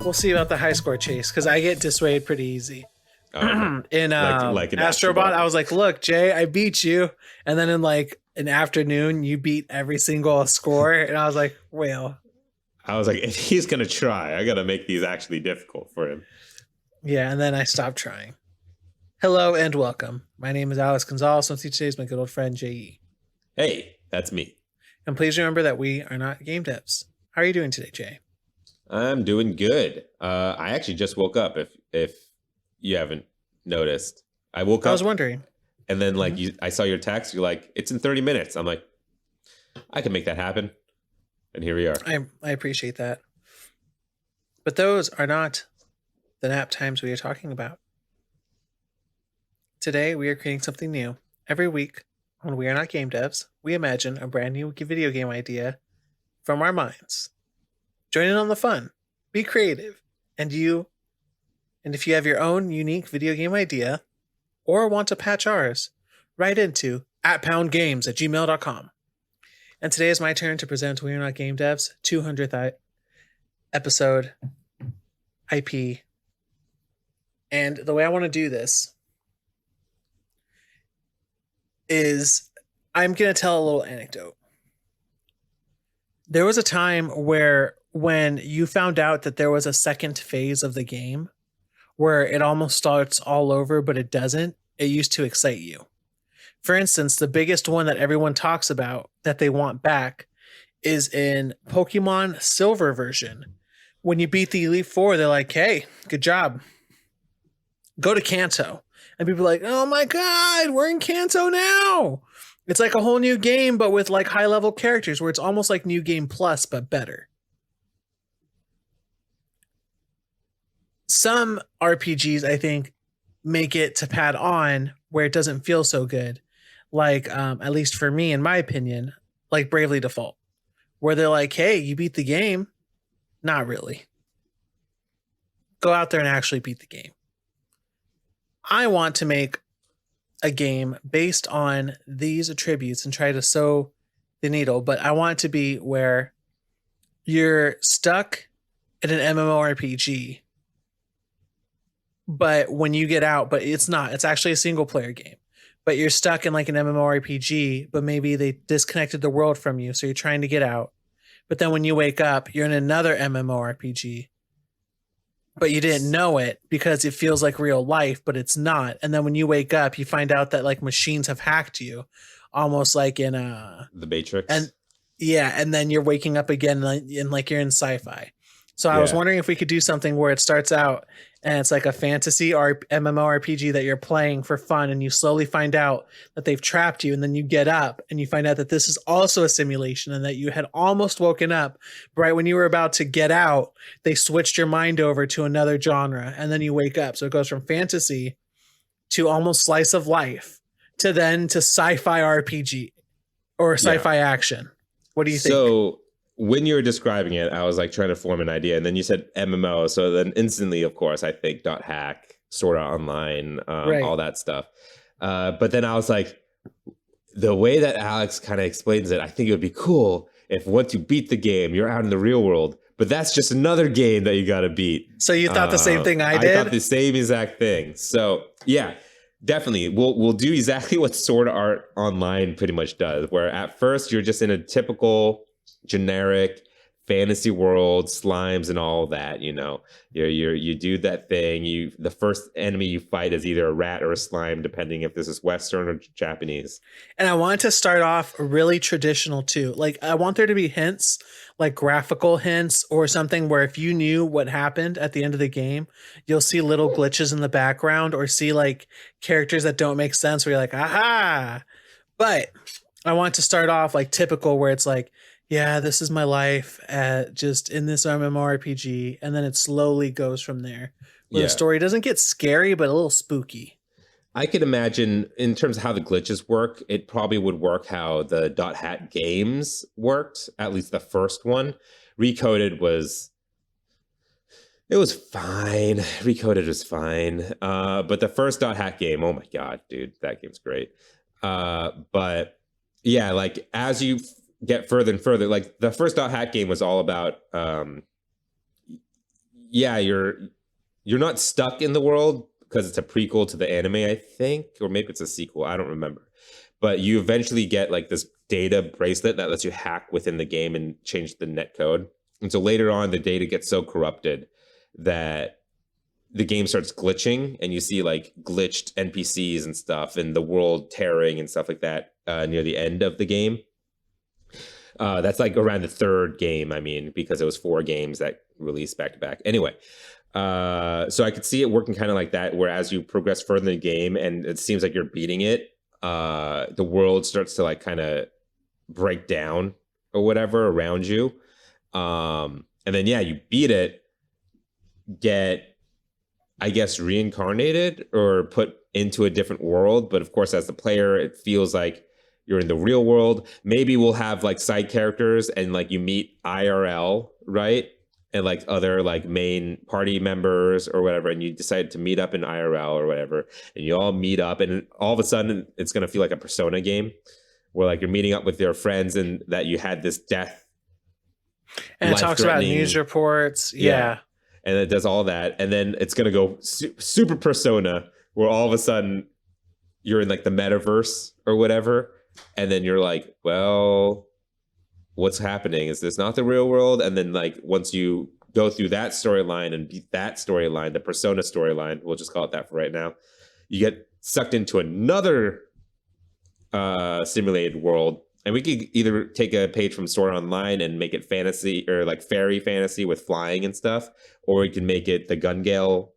We'll see about the high score chase because I get dissuaded pretty easy. In like an Astrobot, I was like, "Look, Jay, I beat you," and then in like an afternoon, you beat every single score, and I was like, "Well." I was like, if he's gonna try, I gotta make these actually difficult for him. Yeah, and then I stopped trying. Hello and welcome. My name is Alex Gonzalez. And today is my good old friend J.E. Hey, that's me. And please remember that we are not game devs. How are you doing today, Jay? I'm doing good. I actually just woke up. If you haven't noticed, I woke up. I was wondering. And then I saw your text. You're like, it's in 30 minutes. I'm like, I can make that happen. And here we are. I appreciate that. But those are not the nap times we are talking about. Today, we are creating something new. Every week, when we are not game devs, we imagine a brand new video game idea from our minds. Join in on the fun. Be creative. And if you have your own unique video game idea or want to patch ours, write into @poundgames@gmail.com. And today is my turn to present We Are Not Game Devs 200th episode IP. And the way I want to do this is I'm going to tell a little anecdote. There was a time where when you found out that there was a second phase of the game where it almost starts all over, but it doesn't, it used to excite you. For instance, the biggest one that everyone talks about that they want back is in Pokemon Silver version. When you beat the Elite Four, they're like, hey, good job. Go to Kanto. And people are like, oh my God, we're in Kanto now. It's like a whole new game, but with like high level characters where it's almost like New Game Plus, but better. Some RPGs, I think, make it to pad on where it doesn't feel so good. Like, at least for me, in my opinion, like Bravely Default, where they're like, hey, you beat the game. Not really. Go out there and actually beat the game. I want to make a game based on these attributes and try to sew the needle, but I want it to be where you're stuck in an MMORPG, but when you get out, but it's not, it's actually a single player game. But you're stuck in like an MMORPG, but maybe they disconnected the world from you, so you're trying to get out. But then when you wake up, you're in another MMORPG, but you didn't know it because it feels like real life, but it's not. And then when you wake up, you find out that like machines have hacked you, almost like in The Matrix. And yeah, and then you're waking up again and like you're in sci-fi. So I was wondering if we could do something where it starts out and it's like a fantasy or MMORPG that you're playing for fun, and you slowly find out that they've trapped you, and then you get up and you find out that this is also a simulation and that you had almost woken up. But right when you were about to get out, they switched your mind over to another genre, and then you wake up. So it goes from fantasy to almost slice of life to sci-fi RPG or sci-fi action. What do you think? So when you were describing it, I was like trying to form an idea, and then you said MMO. So then instantly, of course, I think .hack, Sword Art Online, all that stuff. But then I was like, the way that Alex kind of explains it, I think it would be cool if once you beat the game, you're out in the real world. But that's just another game that you got to beat. So you thought the same thing I did? I thought the same exact thing. So yeah, definitely. We'll do exactly what Sword Art Online pretty much does, where at first you're just in a typical generic fantasy world, slimes and all that, you do that thing. The first enemy you fight is either a rat or a slime, depending if this is Western or Japanese. And I want to start off really traditional too. Like I want there to be hints, like graphical hints or something where if you knew what happened at the end of the game, you'll see little glitches in the background or see like characters that don't make sense where you're like, aha. But I want to start off like typical where it's like, yeah, this is my life just in this MMORPG. And then it slowly goes from there. Where the story doesn't get scary, but a little spooky. I could imagine in terms of how the glitches work, it probably would work how the .hat games worked, at least the first one. Recoded was fine. Recoded was fine. But the first .hat game, oh my God, dude, that game's great. But yeah, like as you get further and further, like the first .hat game was all about yeah, you're not stuck in the world because it's a prequel to the anime, I think, or maybe it's a sequel. I don't remember. But you eventually get like this data bracelet that lets you hack within the game and change the net code. And so later on, the data gets so corrupted that the game starts glitching, and you see like glitched NPCs and stuff, and the world tearing and stuff like that near the end of the game. That's like around the third game, I mean, because it was 4 games that released back to back. Anyway, so I could see it working kind of like that, where as you progress further in the game and it seems like you're beating it, the world starts to like kind of break down or whatever around you. And then, yeah, you beat it, get, I guess, reincarnated or put into a different world. But of course, as the player, it feels like you're in the real world. Maybe we'll have like side characters and like you meet IRL, right? And like other like main party members or whatever, and you decide to meet up in IRL or whatever, and you all meet up, and all of a sudden it's gonna feel like a Persona game, where like you're meeting up with your friends and that you had this death, And it talks about news reports. Yeah. and it does all that, and then it's gonna go super Persona, where all of a sudden you're in like the metaverse or whatever, and then you're like, well, what's happening? Is this not the real world? And then like once you go through that storyline and beat that storyline, the Persona storyline, we'll just call it that for right now, you get sucked into another simulated world. And we could either take a page from Sword Online and make it fantasy or like fairy fantasy with flying and stuff, or we can make it the Gun Gale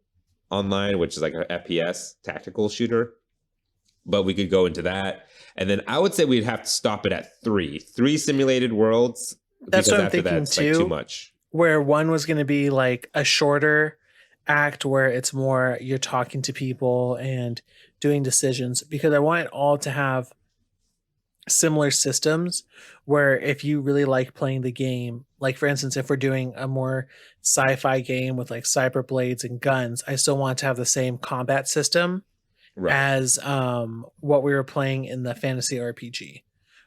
Online, which is like an FPS tactical shooter. But we could go into that. And then I would say we'd have to stop it at 3 simulated worlds. That's what I'm thinking too. Like too much. Where one was going to be like a shorter act where it's more you're talking to people and doing decisions, because I want it all to have similar systems where if you really like playing the game, like for instance, if we're doing a more sci-fi game with like cyber blades and guns, I still want to have the same combat system as what we were playing in the fantasy RPG,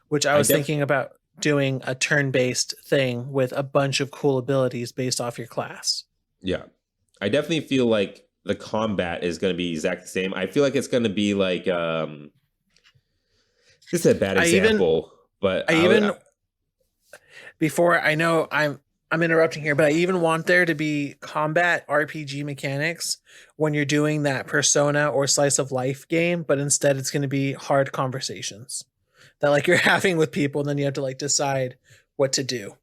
which I was thinking about doing a turn-based thing with a bunch of cool abilities based off your class. Yeah. I definitely feel like the combat is going to be exactly the same. I feel like it's going to be like this is a bad example, before I know I'm interrupting here, but I even want there to be combat RPG mechanics when you're doing that Persona or slice of life game, but instead it's going to be hard conversations that like you're having with people, and then you have to like decide what to do.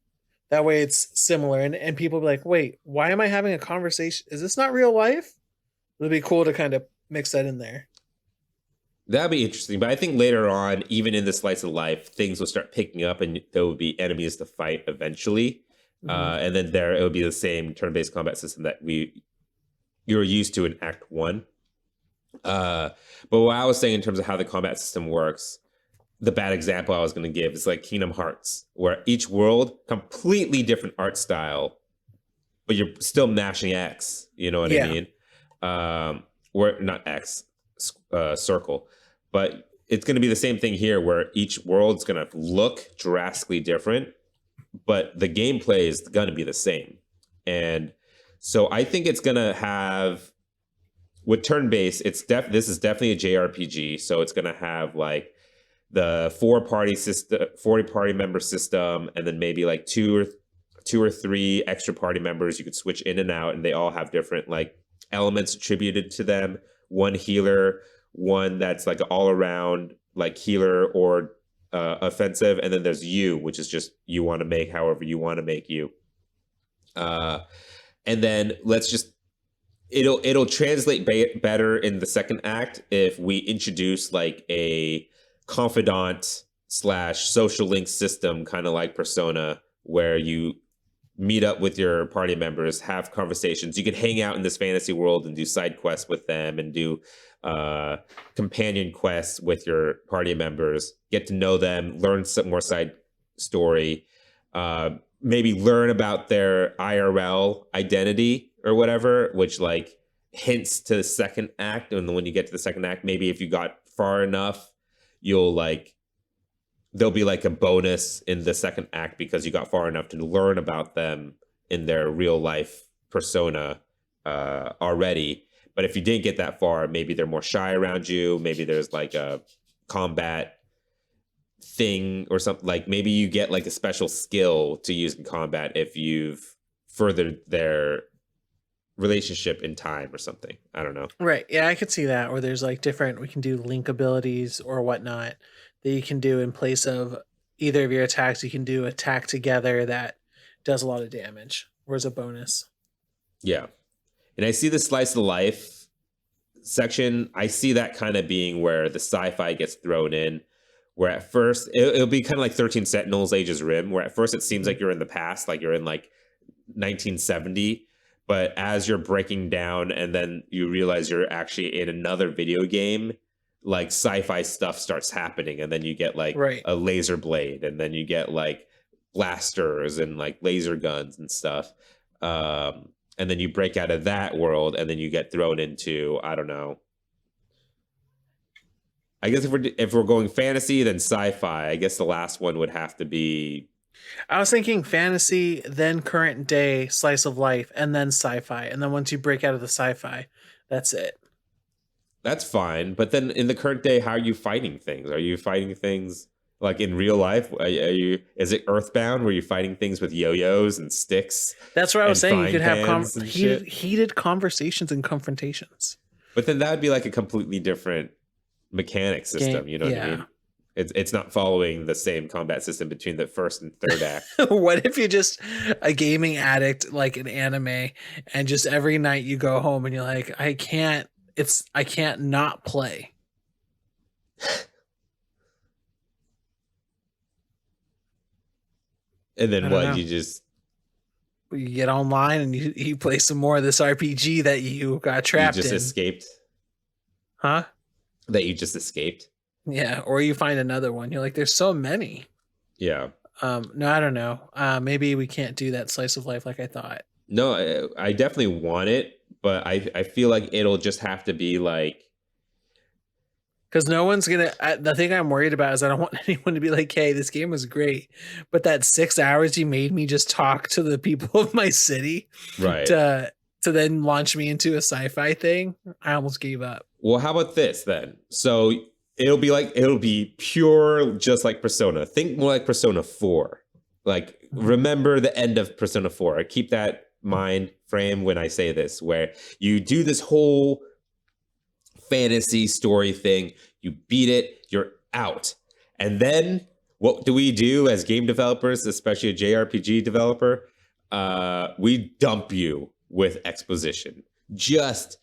That way it's similar, and people be like, wait, why am I having a conversation? Is this not real life? It would be cool to kind of mix that in there. That'd be interesting. But I think later on, even in the slice of life, things will start picking up and there will be enemies to fight eventually. And then it would be the same turn-based combat system that you're used to in Act 1. But what I was saying in terms of how the combat system works, the bad example I was going to give is like Kingdom Hearts, where each world, completely different art style, but you're still mashing X. You know what I mean? Or not X, circle. But it's going to be the same thing here, where each world's going to look drastically different, but the gameplay is going to be the same. And so I think it's going to have, with turn-based, this is definitely a JRPG. So it's going to have like the 40-party member system, and then maybe like two or three extra party members you could switch in and out, and they all have different like elements attributed to them. One healer, one that's like an all-around like healer or offensive, and then there's you, which is just you want to make however you want to make you. And then it'll translate better in the second act if we introduce like a confidant / social link system, kind of like Persona, where you meet up with your party members, have conversations. You can hang out in this fantasy world and do side quests with them, and do companion quests with your party members, get to know them, learn some more side story, maybe learn about their IRL identity or whatever, which like hints to the second act. And when you get to the second act, maybe if you got far enough, there'll be like a bonus in the second act because you got far enough to learn about them in their real life persona already. But if you didn't get that far, maybe they're more shy around you. Maybe there's like a combat thing or something. Like maybe you get like a special skill to use in combat if you've furthered their relationship in time or something. I don't know. Right. Yeah, I could see that. Or there's like different, we can do link abilities or whatnot that you can do in place of either of your attacks. You can do attack together that does a lot of damage or as a bonus. Yeah. And I see the slice of life section. I see that kind of being where the sci-fi gets thrown in, where at first it'll be kind of like 13 Sentinels Aegis Rim, where at first it seems like you're in the past, like you're in like 1970. But as you're breaking down and then you realize you're actually in another video game, like sci-fi stuff starts happening. And then you get like Right. a laser blade, and then you get like blasters and like laser guns and stuff. And then you break out of that world and then you get thrown into, I don't know. I guess if we're going fantasy, then sci-fi. I guess the last one would have to be. I was thinking fantasy, then current day, slice of life, and then sci-fi. And then once you break out of the sci-fi, that's it. That's fine. But then in the current day, how are you fighting things? Are you fighting things like in real life? Are you? Is it Earthbound where you're fighting things with yo-yos and sticks? That's what I was saying. You could have heated, heated conversations and confrontations. But then that would be like a completely different mechanic system. You know what I mean? It's not following the same combat system between the first and third act. What if you're just a gaming addict like an anime, and just every night you go home and you're like, I can't not play. And then what? You get online and you play some more of this RPG that you got trapped in. You just escaped? Huh? That you just escaped? Yeah, or you find another one. You're like, there's so many. Yeah. No, I don't know. Maybe we can't do that slice of life like I thought. No, I definitely want it, but I feel like it'll just have to be like. Because no one's gonna. The thing I'm worried about is I don't want anyone to be like, "Hey, this game was great," but that 6 hours you made me just talk to the people of my city, right? To then launch me into a sci-fi thing, I almost gave up. Well, how about this then? So it'll be pure, just like Persona. Think more like Persona 4. Like remember the end of Persona 4. I keep that mind frame when I say this, where you do this whole fantasy story thing, you beat it, you're out. And then what do we do as game developers, especially a JRPG developer? We dump you with exposition. Just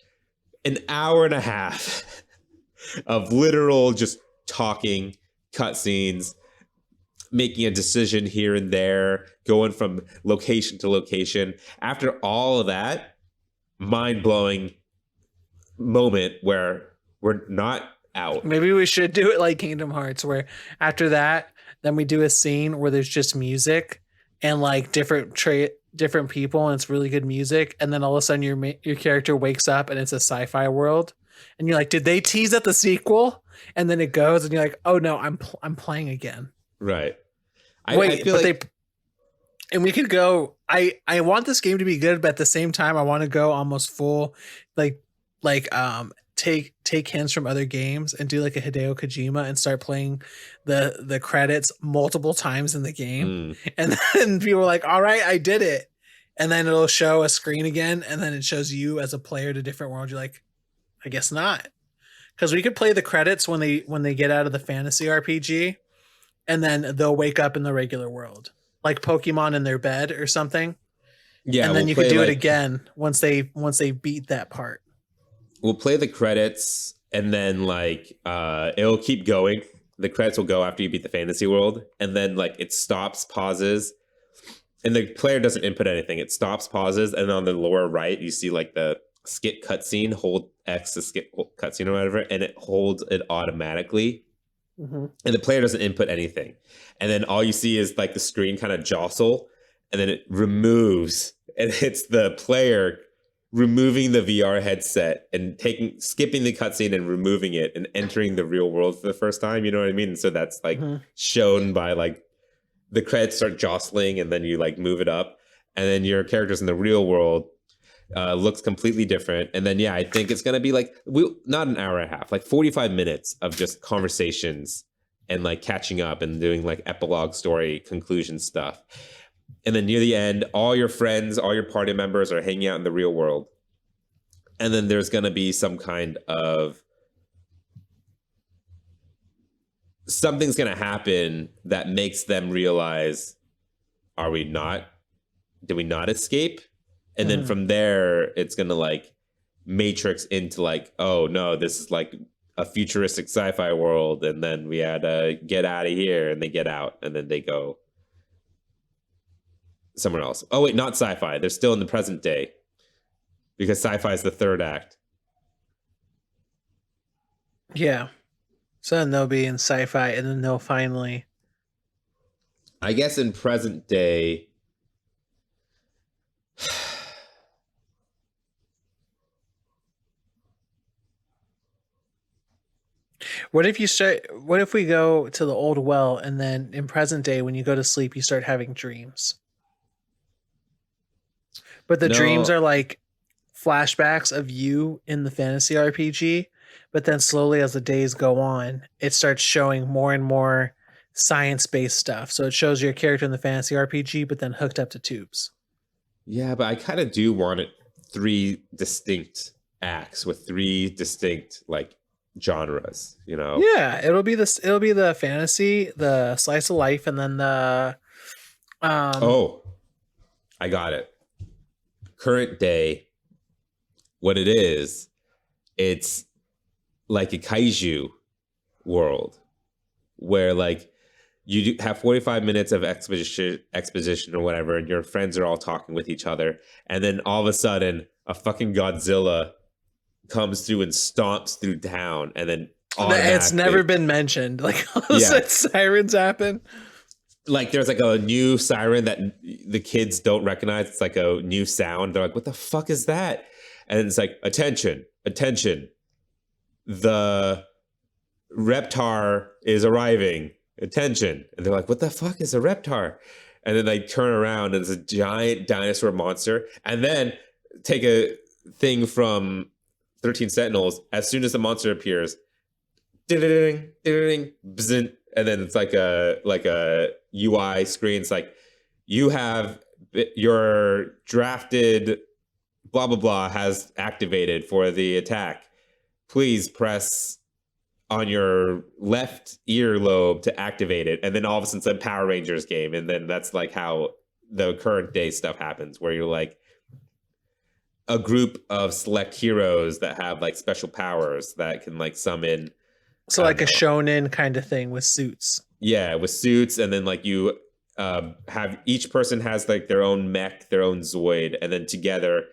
an hour and a half of literal just talking, cutscenes, making a decision here and there, going from location to location. After all of that, mind-blowing moment where we're not out. Maybe we should do it like Kingdom Hearts, where after that, then we do a scene where there's just music and like different people, and it's really good music. And then all of a sudden, your character wakes up and it's a sci-fi world, and you're like, "Did they tease at the sequel?" And then it goes, and you're like, "Oh no, I'm playing again." Right. I feel like and we could go. I want this game to be good, but at the same time, I want to go almost full, like take hints from other games and do like a Hideo Kojima and start playing the credits multiple times in the game. And then people are like, all right, I did it. And then it'll show a screen again, and then it shows you as a player to different world. You're like, I guess not. Because we could play the credits when they get out of the fantasy RPG, and then they'll wake up in the regular world, like Pokemon in their bed or something. Yeah, and then you could do it again once they beat that part. We'll play the credits, and then like it'll keep going. The credits will go after you beat the fantasy world, and then like it stops, pauses, and the player doesn't input anything. It stops, pauses, and on the lower right you see like the skip cutscene. Hold X to skip cutscene or whatever, and it holds it automatically. And the player doesn't input anything, and then all you see is like the screen kind of jostle, and then it removes, and it's the player removing the VR headset and skipping the cutscene and removing it and entering the real world for the first time. You know what I mean? And so that's like shown by like the credits start jostling, and then you like move it up, and then your character's in the real world, Looks completely different. And then, yeah, I think it's going to be like, not an hour and a half, like 45 minutes of just conversations and like catching up and doing like epilogue story conclusion stuff. And then near the end, all your friends, all your party members are hanging out in the real world. And then there's going to be some kind of something's going to happen that makes them realize, did we not escape? And then from there, it's going to like matrix into like, oh no, this is like a futuristic sci-fi world. And then we had to get out of here, and they get out, and then they go somewhere else. Oh wait, not sci-fi. They're still in the present day because sci-fi is the third act. Yeah. So then they'll be in sci-fi, and then they'll finally. I guess in present day. What if we go to the old well, and then in present day, when you go to sleep, you start having dreams? But the dreams are like flashbacks of you in the fantasy RPG. But then slowly, as the days go on, it starts showing more and more science-based stuff. So it shows your character in the fantasy RPG, but then hooked up to tubes. Yeah, but I kind of do want it 3 distinct acts with 3 distinct like genres, you know? Yeah, it'll be the fantasy, the slice of life, and then the Oh, I got it. Current day, what it is, it's like a kaiju world where like you have 45 minutes of exposition or whatever, and your friends are all talking with each other, and then all of a sudden a fucking Godzilla comes through and stomps through town, and then it's never been mentioned. Like all of a sudden sirens happen. Like there's like a new siren that the kids don't recognize. It's like a new sound. They're like, what the fuck is that? And it's like, attention, the Reptar is arriving, attention. And they're like, what the fuck is a Reptar? And then they turn around and it's a giant dinosaur monster. And then take a thing from 13 Sentinels. As soon as the monster appears, ding, ding, bzz, and then it's like a UI screen. It's like, you have your drafted blah blah blah has activated for the attack. Please press on your left earlobe to activate it. And then all of a sudden it's a Power Rangers game. And then that's like how the current day stuff happens, where you're like a group of select heroes that have like special powers that can like summon. So like a shonen kind of thing with suits. Yeah, with suits. And then like you have each person has like their own mech, their own Zoid. And then together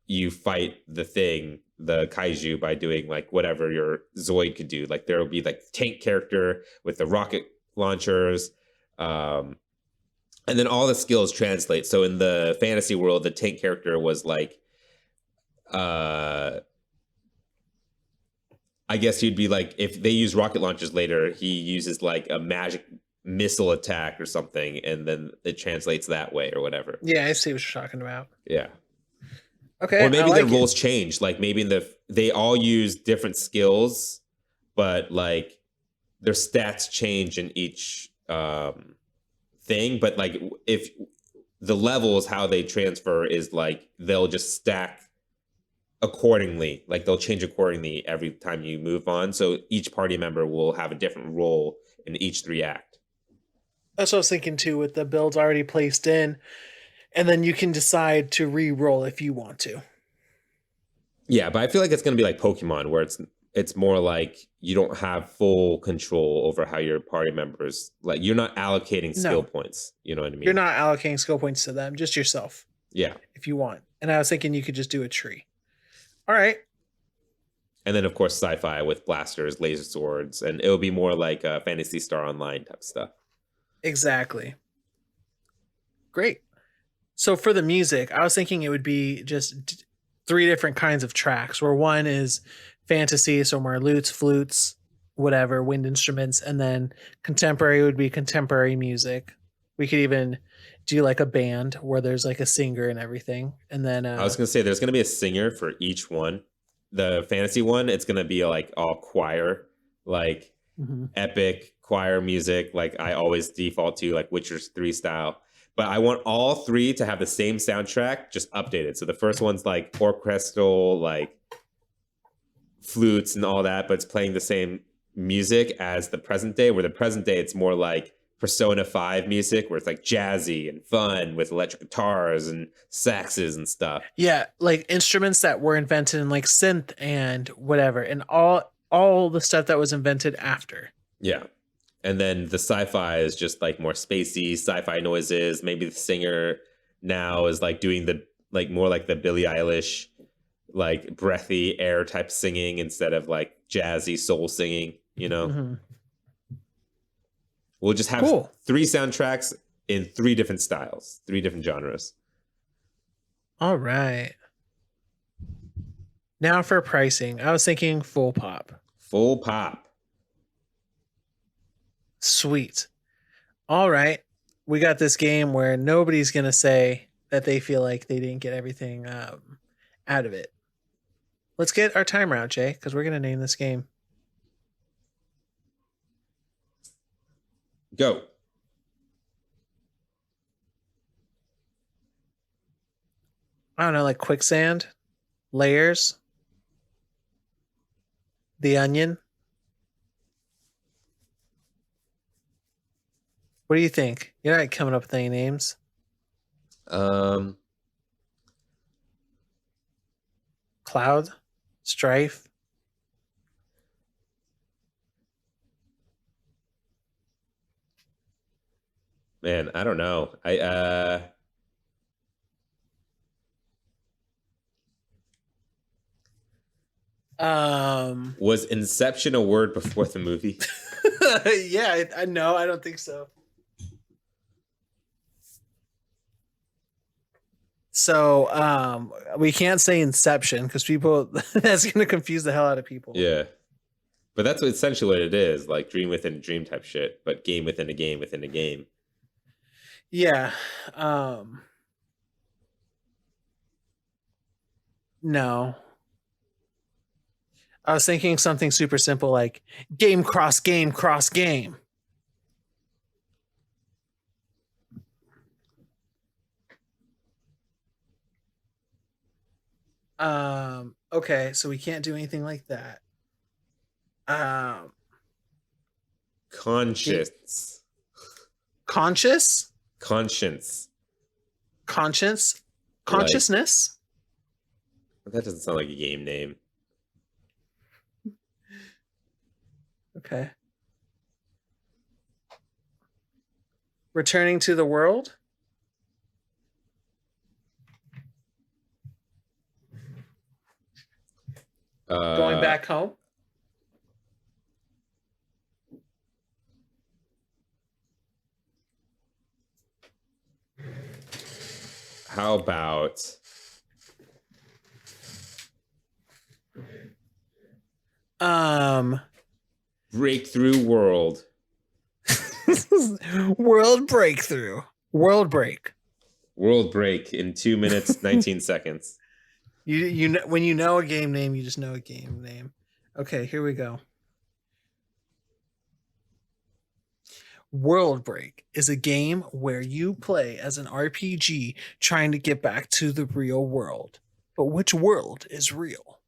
you fight the thing, the kaiju, by doing like whatever your Zoid could do. Like there will be like tank character with the rocket launchers, and then all the skills translate. So in the fantasy world, the tank character was like, I guess he'd be like, if they use rocket launchers later, he uses like a magic missile attack or something, and then it translates that way or whatever. Yeah, I see what you're talking about. Yeah. Okay. Or maybe their roles change. Like maybe they all use different skills, but like their stats change in each thing. But like if the levels, how they transfer is like they'll just stack accordingly. Like they'll change accordingly every time you move on. So each party member will have a different role in each 3 act. That's what I was thinking too, with the builds already placed in. And then you can decide to re-roll if you want to. Yeah, but I feel like it's going to be like Pokemon, where it's more like you don't have full control over how your party members, like you're not allocating skill points. You know what I mean? You're not allocating skill points to them, just yourself. Yeah. If you want. And I was thinking you could just do a tree. All right. And then of course sci-fi with blasters, laser swords, and it'll be more like a Phantasy Star Online type stuff. Exactly. Great. So for the music, I was thinking it would be just 3 different kinds of tracks, where one is fantasy, so more lutes, flutes, whatever, wind instruments, and then contemporary would be contemporary music. We could even do like a band where there's like a singer and everything. And then I was gonna say there's gonna be a singer for each one. The fantasy one, it's gonna be like all choir, like mhm. epic choir music, like I always default to, like Witcher 3 style. But I want all three to have the same soundtrack, just updated. So the first one's like orchestral, like flutes and all that, but it's playing the same music as the present day, where the present day it's more like Persona 5 music, where it's like jazzy and fun with electric guitars and saxes and stuff. Yeah, like instruments that were invented in like synth and whatever, and all the stuff that was invented after. Yeah. And then the sci-fi is just like more spacey sci-fi noises. Maybe the singer now is like doing the like more like the Billie Eilish, like breathy air type singing instead of like jazzy soul singing, you know? Mm-hmm. We'll just have Cool. 3 soundtracks in 3 different styles, 3 different genres. All right. Now for pricing, I was thinking full pop. Full pop. Sweet. All right. We got this game where nobody's going to say that they feel like they didn't get everything out of it. Let's get our timer out, Jay, because we're going to name this game. Go. I don't know, like quicksand, layers, the onion. What do you think? You're not coming up with any names. Cloud, strife. Man, I don't know. Was Inception a word before the movie? Yeah, I know. I don't think so. So we can't say Inception because people that's going to confuse the hell out of people. Yeah. But that's essentially what it is, like dream within a dream type shit, but game within a game within a game. Yeah. No. I was thinking something super simple like game cross game cross game. Okay, so we can't do anything like that. Conscience. Conscious? Conscience. Conscience? Consciousness? That doesn't sound like a game name. Okay. Returning to the world? Going back home? How about Breakthrough World? World breakthrough. World break. World break in 2 minutes 19 seconds. You know, when you know a game name, you just know a game name. Okay, here we go. World Break is a game where you play as an RPG trying to get back to the real world. But which world is real?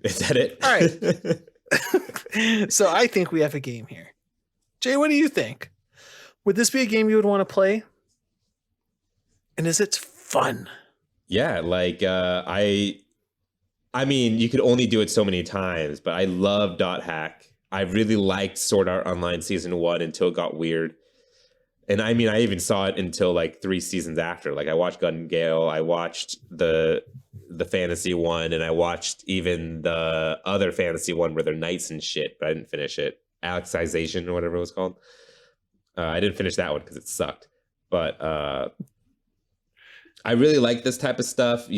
Is that it? All right. So I think we have a game here. Jay, what do you think? Would this be a game you would want to play? And is it fun? Yeah, like I mean, you could only do it so many times, but I love Dot Hack. I really liked Sword Art Online Season 1 until it got weird. And I mean, I even saw it until like 3 seasons after. Like I watched Gun and Gale, I watched the fantasy one, and I watched even the other fantasy one where they're knights and shit, but I didn't finish it. Alexization or whatever it was called. I didn't finish that one because it sucked. But I really like this type of stuff.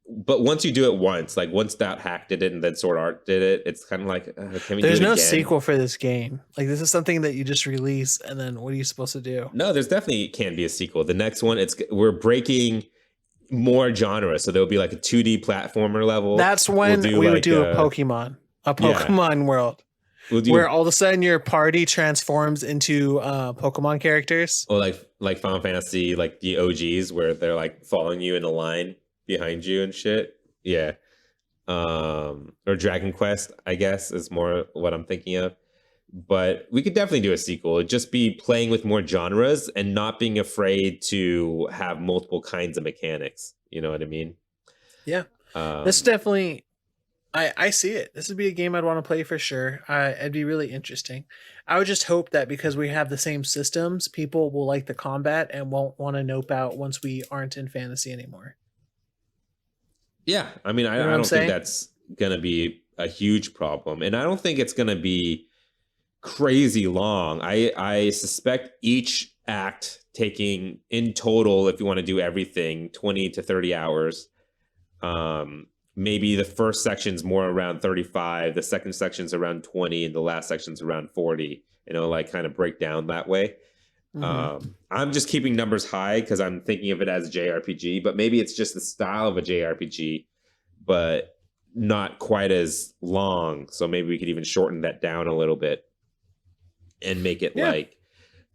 but once you do it once, like once Dot Hack did it and then Sword Art did it, it's kind of like, can we There's do it no again? sequel for this game. Like this is something that you just release, and then what are you supposed to do? No, there's definitely can be a sequel. The next one, we're breaking more genres, so there'll be like a 2D platformer level. That's when we would do a Pokemon world, we'll do, where all of a sudden your party transforms into Pokemon characters. or like Final Fantasy, like the OGs, where they're like following you in a line behind you and shit. Yeah. Or Dragon Quest, I guess, is more what I'm thinking of. But we could definitely do a sequel. It'd just be playing with more genres and not being afraid to have multiple kinds of mechanics. You know what I mean? Yeah. This definitely, I see it. This would be a game I'd want to play for sure. It'd be really interesting. I would just hope that because we have the same systems, people will like the combat and won't want to nope out once we aren't in fantasy anymore. Yeah, I mean, I don't think that's gonna be a huge problem, and I don't think it's gonna be crazy long. I suspect each act taking in total, if you want to do everything, 20 to 30 hours. Maybe the first section's more around 35, the second section's around 20, and the last section's around 40. Like kind of break down that way. I'm just keeping numbers high because I'm thinking of it as a JRPG, but maybe it's just the style of a JRPG, but not quite as long. So maybe we could even shorten that down a little bit and make it like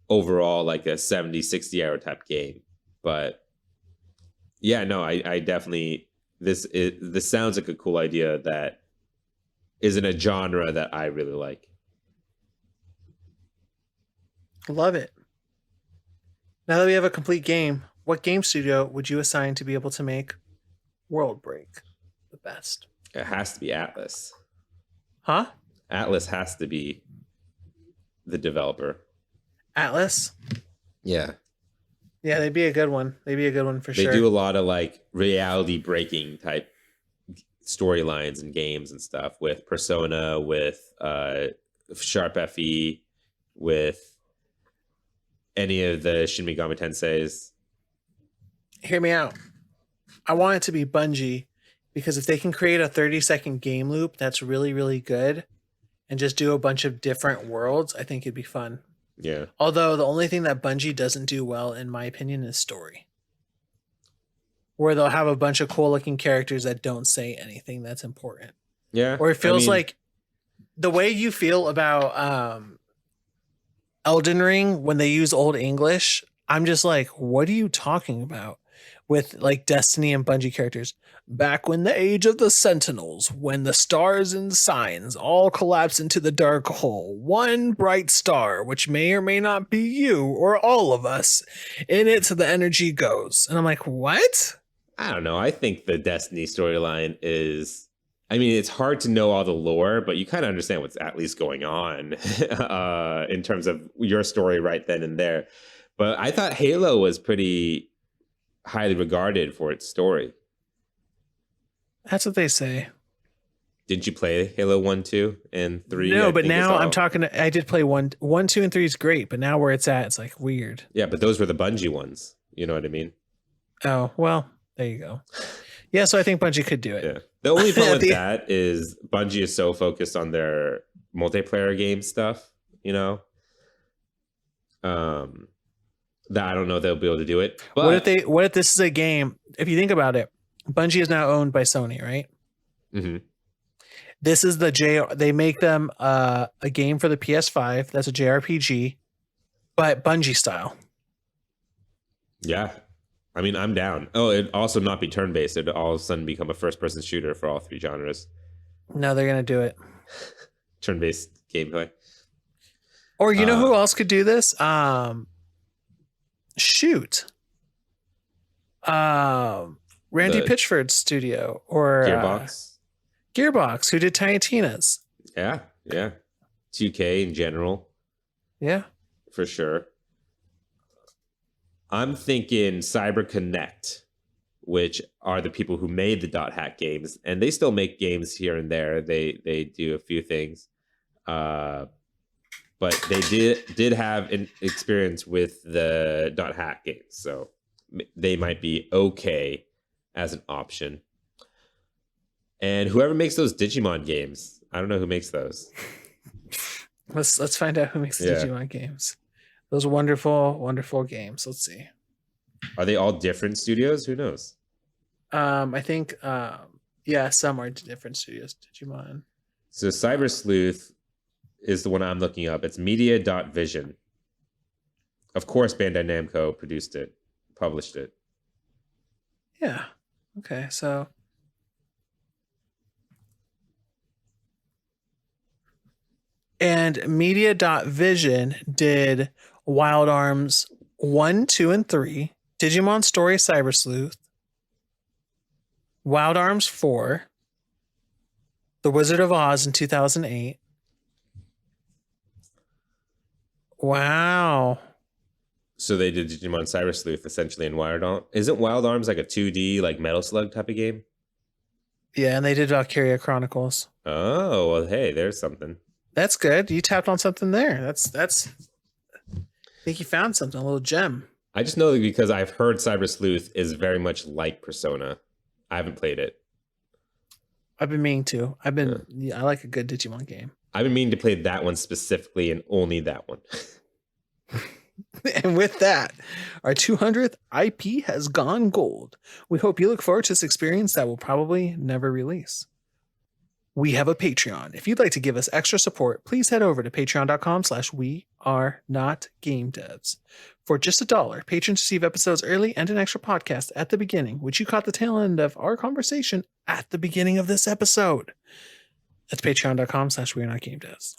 overall like a 70, 60 hour type game. But yeah, no, I definitely, this sounds like a cool idea that isn't a genre that I really like. Love it. Now that we have a complete game, what game studio would you assign to be able to make World Break the best? It has to be Atlas. Huh? Atlas has to be the developer. Atlas? Yeah. Yeah, they'd be a good one. They'd be a good one for sure. They do a lot of like reality breaking type storylines and games and stuff with Persona, with Sharp FE, with any of the Shin Megami Tenseis. Hear me out. I want it to be Bungie because if they can create a 30-second game loop that's really, really good and just do a bunch of different worlds, I think it'd be fun. Yeah. Although the only thing that Bungie doesn't do well, in my opinion, is story. Where they'll have a bunch of cool looking characters that don't say anything that's important. Yeah. Or it feels like the way you feel about Elden Ring when they use Old English, I'm just like, what are you talking about? With like Destiny and Bungie characters. Back when the age of the Sentinels, when the stars and signs all collapse into the dark hole, one bright star, which may or may not be you or all of us, in it the energy goes. And I'm like, what? I don't know. I think the Destiny storyline is, I mean, it's hard to know all the lore, but you kind of understand what's at least going on in terms of your story right then and there. But I thought Halo was pretty highly regarded for its story. That's what they say. Didn't you play Halo 1, 2, and 3? No, but now I'm talking. I did play 1, 2, and 3 is great, but now where it's at, it's like weird. Yeah, but those were the Bungie ones. You know what I mean? Oh, well, there you go. Yeah, so I think Bungie could do it. Yeah. The only problem with that is Bungie is so focused on their multiplayer game stuff, that I don't know if they'll be able to do it. But what if this is a game? If you think about it, Bungie is now owned by Sony, right? Mm-hmm. This is they make them a game for the PS5 that's a JRPG, but Bungie style. Yeah. I mean, I'm down. Oh, it'd also not be turn-based. It'd all of a sudden become a first-person shooter for all three genres. No, they're going to do it. Turn-based gameplay. Or you know who else could do this? Shoot. Randy Pitchford's studio or Gearbox, who did Tiny Tina's. Yeah. 2K in general. Yeah. For sure. I'm thinking CyberConnect, which are the people who made the Dot Hack games, and they still make games here and there. They do a few things. But they did have an experience with the Dot Hack games, so they might be okay as an option. And whoever makes those Digimon games, I don't know who makes those. Let's find out who makes the Digimon games. Those wonderful, wonderful games. Let's see. Are they all different studios? Who knows? I think some are different studios. Digimon. So Cyber Sleuth is the one I'm looking up. It's media.vision. Of course, Bandai Namco produced it, published it. Yeah. Okay, so and media.vision did Wild Arms 1, 2, and 3, Digimon Story Cyber Sleuth, Wild Arms 4, The Wizard of Oz in 2008. Wow. So they did Digimon Cyber Sleuth essentially in Wild Arms. Isn't Wild Arms like a 2D like Metal Slug type of game? Yeah, and they did Valkyria Chronicles. Oh, well, hey, there's something. That's good. You tapped on something there. That's I think you found something, a little gem. I just know that because I've heard Cyber Sleuth is very much like Persona. I haven't played it. I've been meaning to. I like a good Digimon game. I've been meaning to play that one specifically and only that one. And with that, our 200th IP has gone gold. We hope you look forward to this experience that will probably never release. We have a Patreon. If you'd like to give us extra support, please head over to patreon.com/wearenotgamedevs. For just $1, patrons receive episodes early and an extra podcast at the beginning, which you caught the tail end of our conversation at the beginning of this episode. That's patreon.com/wearenotgamedevs.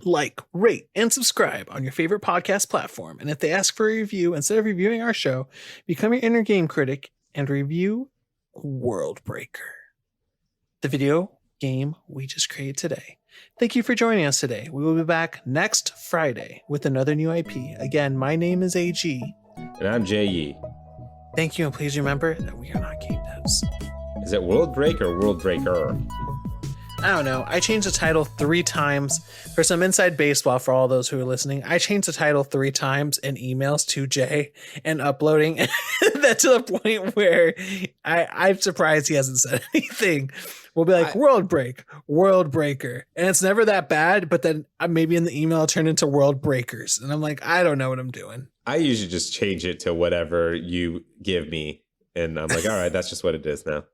Like, rate, and subscribe on your favorite podcast platform. And if they ask for a review, instead of reviewing our show, become your inner game critic and review World Breaker, the video game we just created today. Thank you for joining us today. We will be back next Friday with another new IP. Again, my name is AG. And I'm J.E. Thank you, and please remember that we are not game devs. Is it World Break or World Breaker? I don't know. I changed the title 3 times. For some inside baseball for all those who are listening, I changed the title 3 times in emails to Jay and uploading that to the point where I'm surprised he hasn't said anything. We'll be like, World Break, World Breaker. And it's never that bad, but then maybe in the email turn into World Breakers. And I'm like, I don't know what I'm doing. I usually just change it to whatever you give me. And I'm like, all right, that's just what it is now.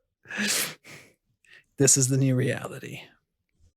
This is the new reality.